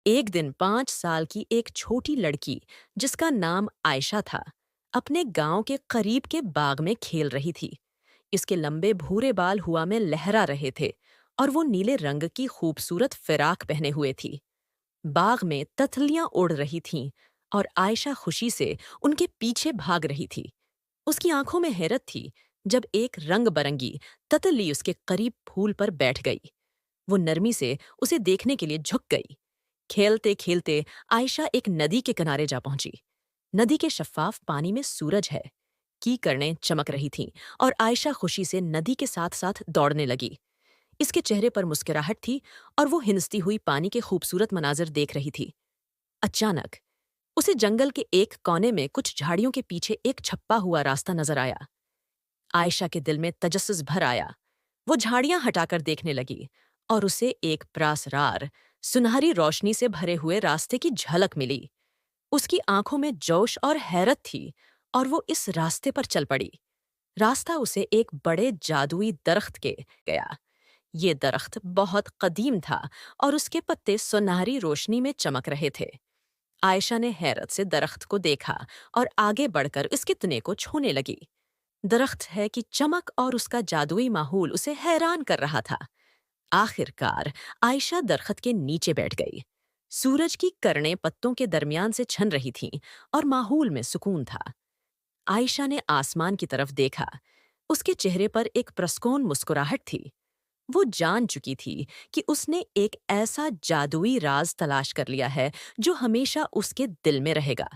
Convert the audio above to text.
एक दिन 5 साल की एक छोटी लड़की जिसका नाम आयशा था, अपने गांव के करीब के बाग में खेल रही थी। इसके लंबे भूरे बाल हुआ में लहरा रहे थे और वो नीले रंग की खूबसूरत फिराक पहने हुए थी। बाग में तितलियां उड़ रही थीं और आयशा खुशी से उनके पीछे भाग रही थी। उसकी आंखों में हैरत थी जब एक रंग बरंगी तितली उसके करीब फूल पर बैठ गई। वो नरमी से उसे देखने के लिए झुक गई। खेलते खेलते आयशा एक नदी के किनारे जा पहुंची। नदी के शफ्फाफ पानी में सूरज है की किरणें चमक रही थीं और आयशा खुशी से नदी के साथ साथ दौड़ने लगी। इसके चेहरे पर मुस्कुराहट थी और वो हिंसती हुई पानी के खूबसूरत मनाजिर देख रही थी। अचानक उसे जंगल के एक कोने में कुछ झाड़ियों के पीछे एक छप्पा हुआ रास्ता नजर आया। आयशा के दिल में तजस्सुस भर आया। वो झाड़ियां हटाकर देखने लगी और उसे एक प्रासरार, सुनहरी रोशनी से भरे हुए रास्ते की झलक मिली। उसकी आंखों में जोश और हैरत थी और वो इस रास्ते पर चल पड़ी। रास्ता उसे एक बड़े जादुई दरख्त के गया। ये दरख्त बहुत कदीम था और उसके पत्ते सुनहरी रोशनी में चमक रहे थे। आयशा ने हैरत से दरख्त को देखा और आगे बढ़कर इसके तने को छूने लगी। दरख्त है कि चमक और उसका जादुई माहौल उसे हैरान कर रहा था। आखिरकार आयशा दरख्त के नीचे बैठ गई। सूरज की किरणें पत्तों के दरमियान से छन रही थीं और माहौल में सुकून था। आयशा ने आसमान की तरफ देखा। उसके चेहरे पर एक प्रस्कौन मुस्कुराहट थी। वो जान चुकी थी कि उसने एक ऐसा जादुई राज तलाश कर लिया है जो हमेशा उसके दिल में रहेगा।